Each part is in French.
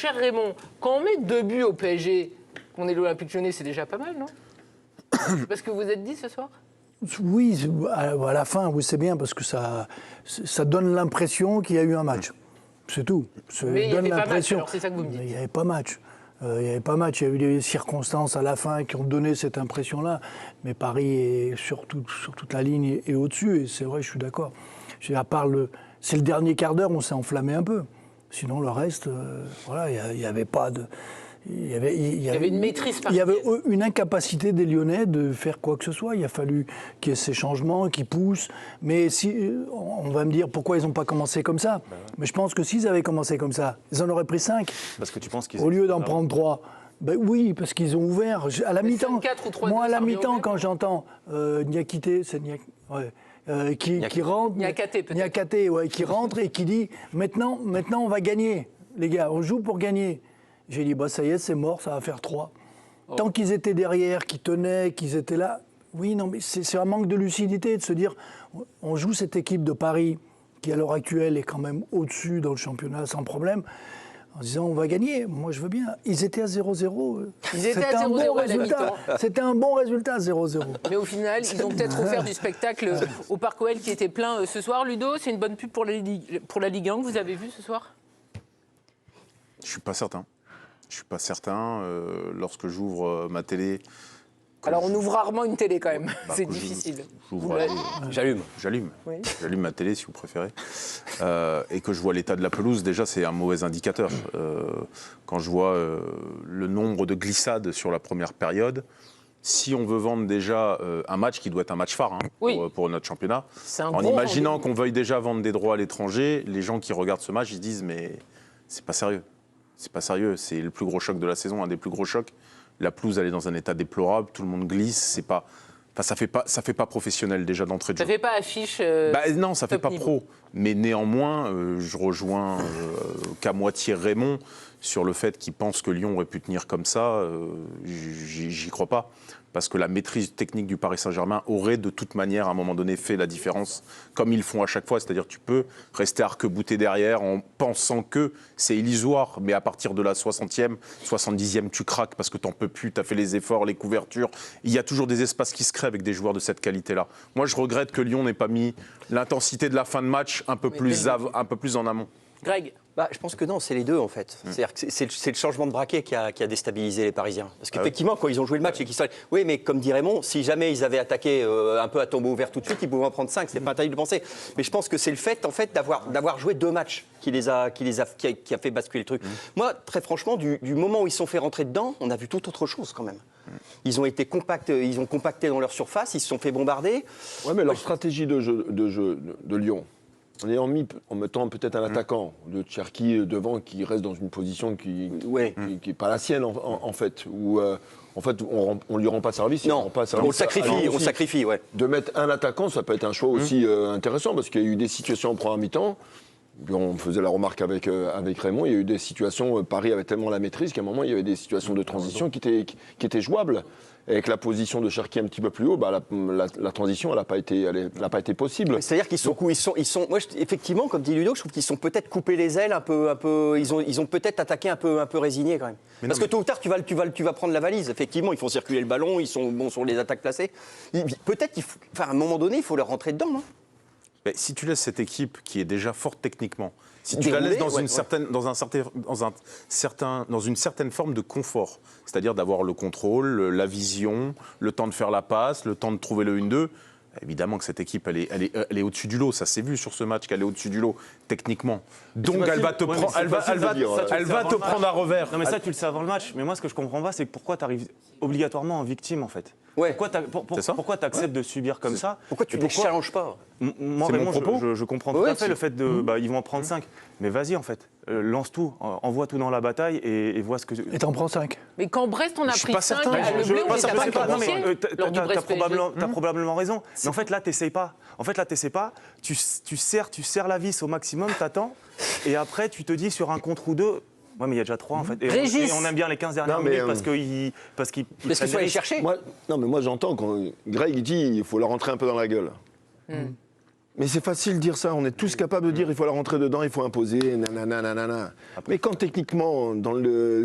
cher Raymond, quand on met 2 buts au PSG, qu'on est l'Olympique Lyonnais, c'est déjà pas mal, non? C'est parce que vous êtes dit ce soir? Oui, à la fin, oui, c'est bien parce que ça donne l'impression qu'il y a eu un match. C'est tout. Mais il n'y avait pas match, alors c'est ça que vous me dites. Il n'y avait pas match. Il n'y avait pas match. Il y a eu des circonstances à la fin qui ont donné cette impression-là. Mais Paris est sur toute la ligne et au-dessus. Et c'est vrai, je suis d'accord. C'est le dernier quart d'heure, on s'est enflammé un peu. Sinon, le reste, voilà, il n'y avait pas de... Il y avait une maîtrise parisienne. Il y avait parisienne. une incapacité des Lyonnais de faire quoi que ce soit. Il a fallu qu'il y ait ces changements, qu'ils poussent. Mais si, on va me dire pourquoi ils n'ont pas commencé comme ça. Mais je pense que s'ils avaient commencé comme ça, ils en auraient pris 5. Parce que tu penses qu'ils... Au lieu d'en prendre 3. Ben oui, parce qu'ils ont ouvert. À la mi-temps, 5-4 ou 3-2, moi, à la ça revient au mi-temps, même. quand j'entends Niakité, c'est qui rentre, Niakaté, peut-être. Niakaté, ouais, qui rentre et qui dit maintenant, on va gagner, les gars, on joue pour gagner. J'ai dit, bah, ça y est, c'est mort, ça va faire 3. Tant qu'ils étaient derrière, qu'ils tenaient, qu'ils étaient là, oui, non, mais c'est un manque de lucidité de se dire, on joue cette équipe de Paris, qui à l'heure actuelle est quand même au-dessus dans le championnat sans problème, en disant, on va gagner. Moi, je veux bien. Ils étaient à 0-0. Ils étaient à 0-0 à la mi-temps. C'était un bon résultat, 0-0. Mais au final, ils ont peut-être offert du spectacle au Parc OL qui était plein ce soir. Ludo, c'est une bonne pub pour la Ligue 1 que vous avez vue ce soir? Je suis pas certain. Je suis pas certain. Lorsque j'ouvre ma télé. Alors, on ouvre rarement une télé quand même. Bah, C'est que difficile. J'allume. Oui. J'allume ma télé si vous préférez. Et que je vois l'état de la pelouse, déjà c'est un mauvais indicateur. Quand je vois le nombre de glissades sur la première période, si on veut vendre déjà un match qui doit être un match phare Oui. pour notre championnat, Un en gros imaginant rendez-vous. qu'on veuille déjà vendre des droits à l'étranger, les gens qui regardent ce match, ils se disent mais c'est pas sérieux. C'est pas sérieux, c'est le plus gros choc de la saison, un des plus gros chocs. La pelouse, elle est dans un état déplorable, tout le monde glisse, c'est pas... Enfin, ça fait pas professionnel déjà d'entrée de jeu. Ça fait pas affiche. Non, ça fait pas niveau. pro. Mais néanmoins, je rejoins qu'à moitié Raymond sur le fait qu'il pense que Lyon aurait pu tenir comme ça. J'y crois pas. Parce que la maîtrise technique du Paris Saint-Germain aurait de toute manière, à un moment donné, fait la différence, comme ils font à chaque fois. C'est-à-dire tu peux rester arc-bouté derrière en pensant que c'est illusoire, mais à partir de la 60e, 70e, tu craques parce que t'en peux plus, t'as fait les efforts, les couvertures. Il y a toujours des espaces qui se créent avec des joueurs de cette qualité-là. Moi, je regrette que Lyon n'ait pas mis l'intensité de la fin de match un peu plus en amont. Greg, Je pense que non, c'est les deux en fait. C'est-à-dire que c'est le changement de braquet qui a déstabilisé les Parisiens. Parce qu'effectivement, quand ils ont joué le match et qu'ils sont... Oui, mais comme dit Raymond, si jamais ils avaient attaqué un peu à tombeau ouvert tout de suite, ils pouvaient en prendre 5. C'est pas interdit de penser. Mais je pense que c'est le fait, en fait, d'avoir joué 2 matchs qui a fait basculer le truc. Moi, très franchement, du moment où ils se sont fait rentrer dedans, on a vu tout autre chose quand même. Ils ont été compacts, ils ont compacté dans leur surface, ils se sont fait bombarder. Ouais, mais leur stratégie de jeu de Lyon, en mettant peut-être un attaquant de Cherki devant qui reste dans une position qui n'est pas la sienne en fait, où en fait on lui rend pas service. Non, on le sacrifie, ouais. De mettre un attaquant, ça peut être un choix aussi intéressant parce qu'il y a eu des situations en première mi-temps. On faisait la remarque avec Raymond, il y a eu des situations, Paris avait tellement la maîtrise qu'à un moment il y avait des situations de transition qui étaient jouables. Et avec la position de Cherki un petit peu plus haut, la transition, elle n'a pas été possible. C'est-à-dire qu'ils sont, moi, effectivement, comme dit Ludo, je trouve qu'ils sont peut-être coupés les ailes un peu, ils ont peut-être attaqué un peu résigné quand même. Parce que tôt ou tard, tu vas prendre la valise. Effectivement, ils font circuler le ballon, ils sont bons sur les attaques placées. Peut-être, à un moment donné, il faut leur rentrer dedans, non ? Mais si tu laisses cette équipe qui est déjà forte techniquement, si tu la laisses dans une certaine forme de confort, c'est-à-dire d'avoir le contrôle, la vision, le temps de faire la passe, le temps de trouver le 1-2, évidemment que cette équipe, elle est au-dessus du lot. Ça s'est vu sur ce match qu'elle est au-dessus du lot, techniquement. Donc elle va te prendre à revers. Non mais ça, tu le sais avant le match. Mais moi, ce que je comprends pas, c'est pourquoi tu arrives obligatoirement en victime, en fait. Ouais. Pourquoi tu acceptes de subir comme ça? Pourquoi tu ne les challenges pas? Moi, C'est mon Raymond, propos. je comprends tout à fait le fait de... ils vont en prendre 5. Mais vas-y, en fait. Lance tout, envoie tout dans la bataille et vois ce que... Et t'en prends 5. mais quand Brest, on a Je suis pris pas 5, certain. le bleu, on les a pas commencé lors du Brest PSG. T'as probablement raison. Mais en fait, là, t'essayes pas. Tu serres la vis au maximum, t'attends. Et après, tu te dis sur un contre ou 2... Ouais, mais il y a déjà 3 en fait. Et on aime bien les 15 dernières minutes parce qu'ils faut aller chercher. Moi j'entends quand Greg dit il faut leur rentrer un peu dans la gueule. Mais c'est facile de dire ça, on est tous capables de dire il faut la rentrer dedans, il faut imposer, nanana. Mais quand techniquement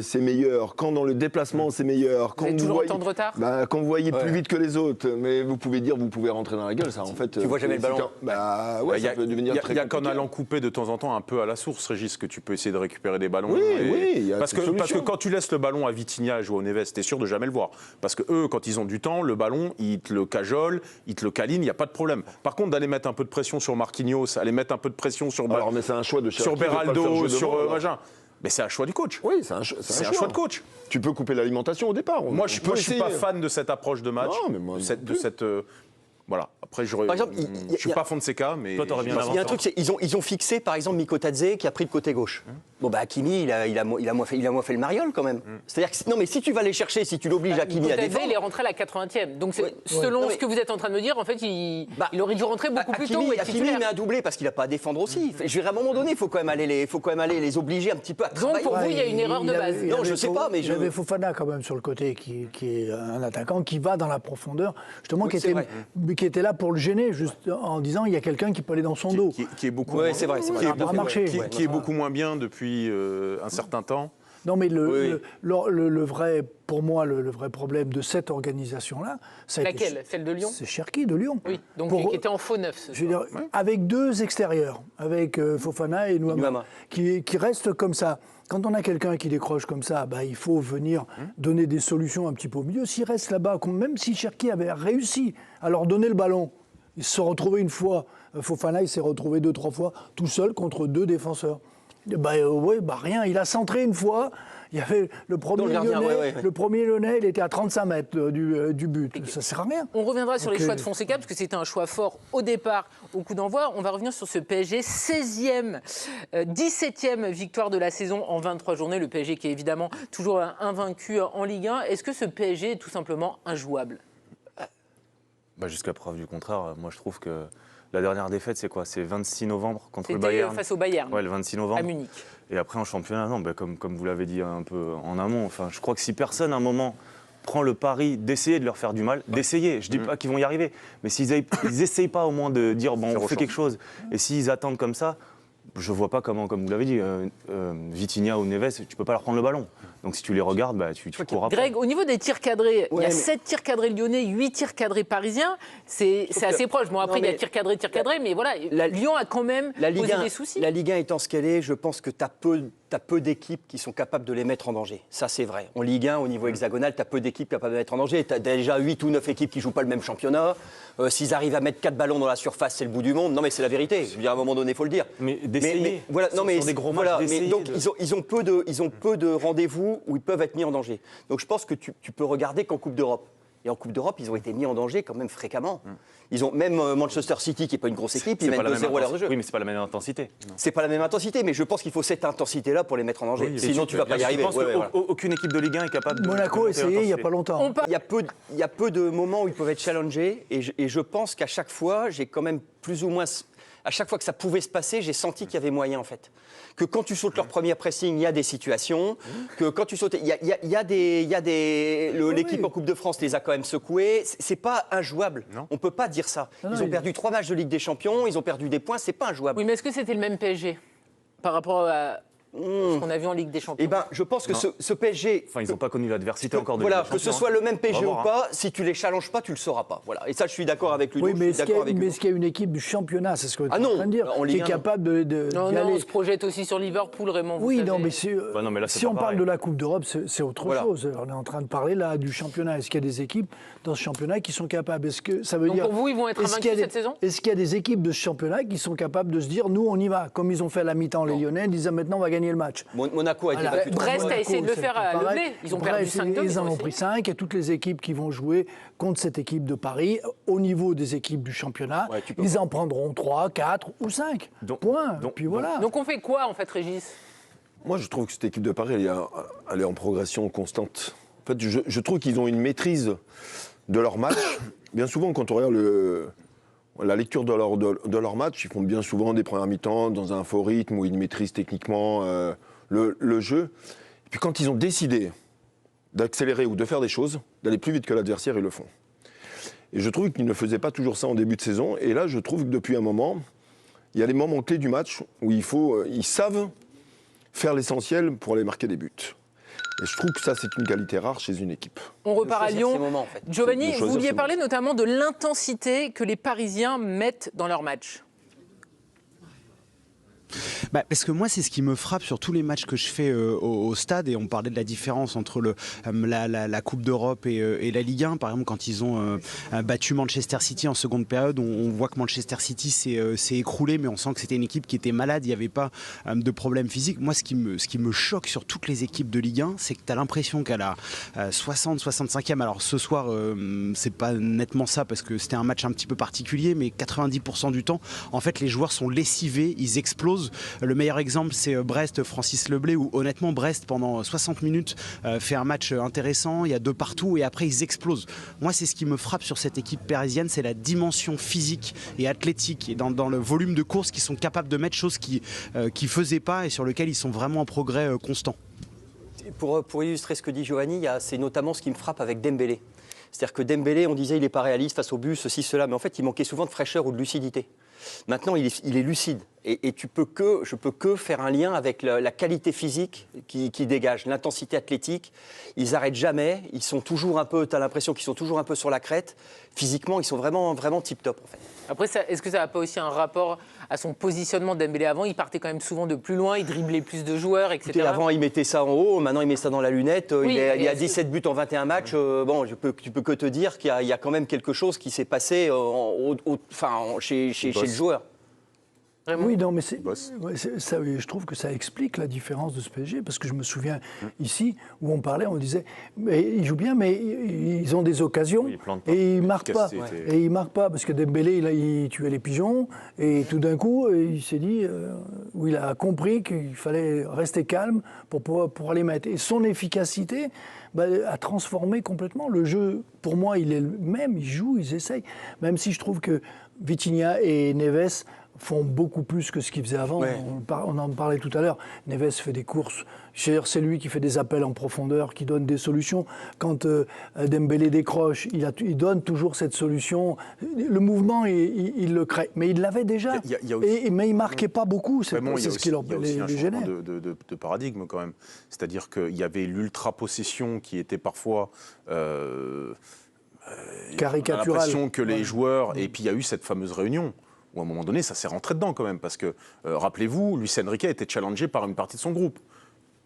c'est meilleur, quand dans le déplacement c'est meilleur, quand vous avez toujours autant de retard quand vous voyez plus vite que les autres, mais vous pouvez dire vous pouvez rentrer dans la gueule, ça en fait. Tu vois jamais le ballon. Ça peut devenir très compliqué. Il y a qu'en allant couper de temps en temps un peu à la source, Régis, que tu peux essayer de récupérer des ballons. Oui, il y a parce que quand tu laisses le ballon à Vitinha ou au Neves, t'es sûr de jamais le voir. Parce que eux, quand ils ont du temps, le ballon, ils te le cajolent, ils te le câlinent, il n'y a pas de problème. Par contre, d'aller mettre un peu de pression sur Marquinhos, aller mettre un peu de pression sur mais c'est un choix de sur Beraldo, sur Magin. Mais c'est un choix du coach. Oui, c'est un choix de coach. Tu peux couper l'alimentation au départ. Moi, je ne suis pas fan de cette approche de match. Non, mais moi, voilà. Après, je ne suis pas Fonseca, mais toi, t'aurais bien Il y a un truc, c'est ils ont fixé par exemple Mikotadze qui a pris le côté gauche. Bon bah Hakimi, il a moins fait le mariole quand même. C'est-à-dire que non mais si tu vas aller chercher, si tu l'obliges Hakimi à défendre, il est rentré à la 80e. Donc selon ce que vous êtes en train de me dire, en fait, il aurait dû rentrer beaucoup plus tôt. Hakimi met un doublé parce qu'il n'a pas à défendre aussi. Je dirais à un moment donné, il faut quand même aller les obliger un petit peu à travailler. Donc pour vous, il y a une erreur de base. Non, je sais pas, mais il y avait Fofana quand même sur le côté qui est un attaquant qui va dans la profondeur, justement qui était là pour le gêner. Juste en disant il y a quelqu'un qui peut aller dans son dos. Qui est beaucoup moins bien depuis un certain temps. Non, mais le vrai, pour moi, le vrai problème de cette organisation-là, c'est laquelle ? Celle de Lyon ? C'est Cherki de Lyon. Oui, donc qui était en faux neuf. Je veux dire, avec deux extérieurs, avec Fofana et Nuama, qui restent comme ça. Quand on a quelqu'un qui décroche comme ça, il faut venir donner des solutions un petit peu au milieu. S'il reste là-bas, même si Cherki avait réussi à leur donner le ballon, il se retrouvait une fois, Fofana, il s'est retrouvé 2-3 fois tout seul contre deux défenseurs. Rien. Il a centré une fois. Il y avait le premier Lyonnais, il était à 35 mètres du but. Ça ne sert à rien. On reviendra sur les choix de Fonseca, parce que c'était un choix fort au départ, au coup d'envoi. On va revenir sur ce PSG, 17e victoire de la saison en 23 journées. Le PSG qui est évidemment toujours invaincu en Ligue 1. Est-ce que ce PSG est tout simplement injouable ? Jusqu'à preuve du contraire, moi je trouve que la dernière défaite, c'est quoi ? C'est 26 novembre contre le Bayern. Face au Bayern. Ouais, le 26 novembre. À Munich. Et après en championnat, non, comme vous l'avez dit un peu en amont, je crois que si personne à un moment prend le pari d'essayer de leur faire du mal, d'essayer, je dis pas qu'ils vont y arriver, mais s'ils n'essayent pas au moins de dire on fait quelque chose, et s'ils attendent comme ça, je vois pas comment, comme vous l'avez dit, Vitinha ou Neves, tu peux pas leur prendre le ballon. Donc si tu les regardes, tu cours après. Greg, au niveau des tirs cadrés, il y a 7 tirs cadrés lyonnais, 8 tirs cadrés parisiens. C'est assez proche. Bon, après, il y a tirs cadrés, mais voilà. Lyon a quand même posé des soucis. La Ligue 1 étant ce qu'elle est, je pense que tu as peu d'équipes qui sont capables de les mettre en danger. Ça, c'est vrai. En Ligue 1, au niveau hexagonal, tu as peu d'équipes capables de les mettre en danger. Tu as déjà 8 ou 9 équipes qui ne jouent pas le même championnat. S'ils arrivent à mettre 4 ballons dans la surface, c'est le bout du monde. Non, mais c'est la vérité. Je veux dire, à un moment donné, il faut le dire. Mais d'essayer. Sur des gros matchs, d'essayer. Donc, ils ont peu de rendez-vous où ils peuvent être mis en danger. Donc, je pense que tu peux regarder qu'en Coupe d'Europe. Et en Coupe d'Europe, ils ont été mis en danger quand même fréquemment. Ils ont même Manchester City, qui n'est pas une grosse équipe, ils mènent 2-0 à l'heure de jeu. Oui, mais c'est pas la même intensité. C'est pas la même intensité, mais je pense qu'il faut cette intensité-là pour les mettre en danger. Oui, sinon, tu vas pas y arriver. Je pense qu'aucune équipe de Ligue 1 est capable de. Monaco a essayé il n'y a pas longtemps. Il y a peu de moments où ils peuvent être challengés, et je pense qu'à chaque fois, j'ai quand même plus ou moins. À chaque fois que ça pouvait se passer, j'ai senti qu'il y avait moyen en fait. Que quand tu sautes leur premier pressing, il y a des situations. Que quand tu sautes, il y a des l'équipe en Coupe de France les a quand même secoués. C'est pas injouable. On peut pas dire ça. Ils ont perdu 3 matchs de Ligue des Champions, ils ont perdu des points. C'est pas injouable. Oui, mais est-ce que c'était le même PSG par rapport à ce qu'on a vu en Ligue des Champions? Eh ben, je pense que ce PSG. Enfin, ils n'ont pas connu l'adversité encore de Voilà, Ligue des que ce Champions, soit le même PSG ou voir, pas, si tu les challenges pas, tu le sauras pas. Voilà. Et ça, je suis d'accord avec Ludo. Oui, mais est-ce qu'il y a une équipe du championnat, c'est ce que tu es en train de dire, qui est capable de non, on se projette aussi sur Liverpool, Raymond. Oui, non, mais si on parle de la Coupe d'Europe, c'est autre chose. On est en train de parler là du championnat. Est-ce qu'il y a des équipes dans ce championnat qui sont capables? Est-ce que ça veut dire pour vous, ils vont être invaincus cette saison? Est-ce qu'il y a des équipes de ce championnat qui sont capables de se dire, nous, on y va, comme ils ont fait à la mi-temps les Lyonnais, ils disaient maintenant on va gagner le match. Monaco a été battu. Brest a essayé de le faire à Le Blé. Ils ont perdu 5-2. Ils en ont pris 5 et toutes les équipes qui vont jouer contre cette équipe de Paris, au niveau des équipes du championnat, ils en prendront 3, 4 ou 5. Point. Puis voilà. Donc on fait quoi en fait, Régis? Moi, je trouve que cette équipe de Paris, elle est en progression constante. En fait, je trouve qu'ils ont une maîtrise de leur match. Bien souvent, quand on regarde la lecture de leur match, ils font bien souvent des premières mi-temps dans un faux rythme où ils maîtrisent techniquement le jeu. Et puis quand ils ont décidé d'accélérer ou de faire des choses, d'aller plus vite que l'adversaire, ils le font. Et je trouve qu'ils ne faisaient pas toujours ça en début de saison. Et là, je trouve que depuis un moment, il y a des moments clés du match où ils savent faire l'essentiel pour aller marquer des buts. Et je trouve que ça, c'est une qualité rare chez une équipe. On repart à Lyon. Moments, en fait. Giovanni, vous vouliez parler notamment de l'intensité que les Parisiens mettent dans leur match. Parce que moi, c'est ce qui me frappe sur tous les matchs que je fais au stade, et on parlait de la différence entre la Coupe d'Europe et la Ligue 1. Par exemple, quand ils ont battu Manchester City en seconde période, on voit que Manchester City s'est écroulé, mais on sent que c'était une équipe qui était malade, il n'y avait pas de problème physique. Moi, ce qui me choque sur toutes les équipes de Ligue 1, c'est que tu as l'impression qu'à la 60, 65e, alors ce soir, c'est pas nettement ça, parce que c'était un match un petit peu particulier, mais 90% du temps, en fait, les joueurs sont lessivés, ils explosent. Le meilleur exemple, c'est Brest, Francis Leblay, où honnêtement, Brest, pendant 60 minutes, fait un match intéressant, il y a 2 partout, et après, ils explosent. Moi, c'est ce qui me frappe sur cette équipe parisienne, c'est la dimension physique et athlétique, et dans le volume de course qu'ils sont capables de mettre, choses qu'ils ne faisaient pas, et sur lesquelles ils sont vraiment en progrès constant. Pour illustrer ce que dit Giovanni, c'est notamment ce qui me frappe avec Dembélé. C'est-à-dire que Dembélé, on disait il n'est pas réaliste face au but, ceci, cela, mais en fait, il manquait souvent de fraîcheur ou de lucidité. Maintenant, il est lucide. Et je peux que faire un lien avec la qualité physique qui dégage, l'intensité athlétique. Ils n'arrêtent jamais. Ils sont toujours un peu, tu as l'impression qu'ils sont toujours un peu sur la crête. Physiquement, ils sont vraiment, vraiment tip-top, en fait. Après, est-ce que ça n'a pas aussi un rapport à son positionnement de Dembélé avant? Il partait quand même souvent de plus loin, il driblait plus de joueurs, etc. Écoutez, avant, il mettait ça en haut, maintenant, il met ça dans la lunette. Oui, il y a 17 buts en 21 matchs. Bon, tu peux que te dire qu'il y a quand même quelque chose qui s'est passé chez le joueur. Vraiment. Oui, non, mais je trouve que ça explique la différence de ce PSG, parce que je me souviens ici où on parlait, on disait, mais ils jouent bien, mais ils ont des occasions et ils marquent pas. Et ils marquent pas, parce que Dembélé, il tuait les pigeons, et tout d'un coup, il s'est dit, il a compris qu'il fallait rester calme pour aller mettre. Et son efficacité a transformé complètement le jeu. Pour moi, il est le même, ils jouent, ils essayent. Même si je trouve que Vitinha et Neves font beaucoup plus que ce qu'ils faisaient avant. Ouais. On en parlait tout à l'heure. Neves fait des courses. C'est lui qui fait des appels en profondeur, qui donne des solutions. Quand Dembélé décroche, il donne toujours cette solution. Le mouvement, il le crée. Mais il l'avait déjà. Mais il ne marquait pas beaucoup. C'est ce qui les gênait. Il y a aussi un changement de paradigme quand même. C'est-à-dire qu'il y avait l'ultra-possession qui était parfois... caricatural. On a l'impression que les joueurs... Et puis il y a eu cette fameuse réunion où à un moment donné, ça s'est rentré dedans quand même, parce que, rappelez-vous, Luis Enrique a été challengé par une partie de son groupe.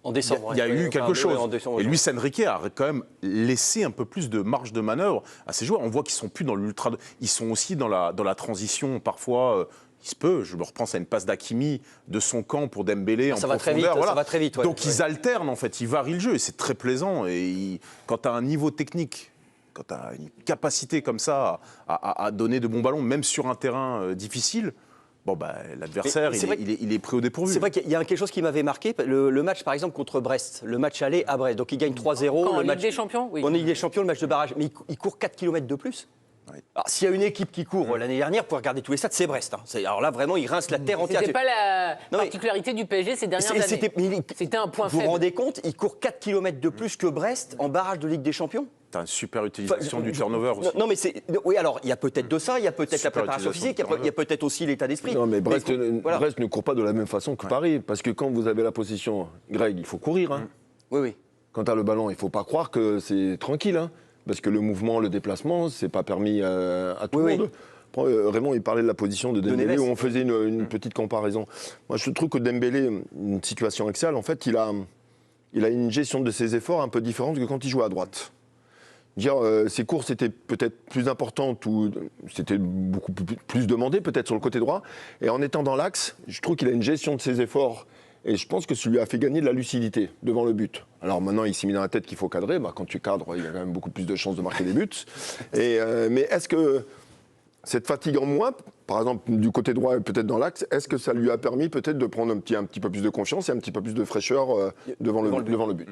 En décembre. Il y a eu quelque chose. Et Luis Enrique a quand même laissé un peu plus de marge de manœuvre à ses joueurs. On voit qu'ils sont plus dans l'ultra... Ils sont aussi dans la transition, parfois... Il se peut, je me repense à une passe d'Hakimi de son camp pour Dembélé en profondeur. Ça va très vite. Ouais. Donc ils alternent, en fait, ils varient le jeu, et c'est très plaisant. Et quand tu as un niveau technique, quand tu as une capacité comme ça à donner de bons ballons, même sur un terrain difficile, l'adversaire, il est pris au dépourvu. C'est vrai qu'il y a quelque chose qui m'avait marqué, le match par exemple contre Brest, le match aller à Brest, donc il gagne 3-0. En Ligue des Champions, oui. En Ligue des Champions, le match de barrage, mais il court 4 km de plus. Oui. Alors, s'il y a une équipe qui court l'année dernière, pour regarder tous les stades, c'est Brest. Alors là, vraiment, il rince la terre entière. C'était pas la particularité du PSG ces dernières années. C'était un point faible. Vous vous rendez compte, il court 4 km de plus que Brest en barrage de Ligue des Champions. T'as une super utilisation du turnover aussi. Non, mais oui, alors il y a peut-être de ça, il y a peut-être la préparation physique, il y a peut-être aussi l'état d'esprit. Non, mais Brest ne court pas de la même façon que Paris, parce que quand vous avez la possession, Greg, il faut courir. Hein. Oui. Quand tu as le ballon, il ne faut pas croire que c'est tranquille, hein, parce que le mouvement, le déplacement, c'est pas permis à tout le monde. Raymond, il parlait de la position de Dembélé, où on faisait une petite comparaison. Moi, je trouve que Dembélé, une situation axiale, en fait, il a une gestion de ses efforts un peu différente que quand il jouait à droite. Ses courses étaient peut-être plus importantes, ou c'était beaucoup plus demandé peut-être sur le côté droit. Et en étant dans l'axe, je trouve qu'il a une gestion de ses efforts. Et je pense que ça lui a fait gagner de la lucidité devant le but. Alors maintenant, il s'est mis dans la tête qu'il faut cadrer. Quand tu cadres, il y a quand même beaucoup plus de chances de marquer des buts. Mais est-ce que cette fatigue en moins, par exemple du côté droit et peut-être dans l'axe, est-ce que ça lui a permis peut-être de prendre un petit peu plus de confiance et un petit peu plus de fraîcheur devant le but?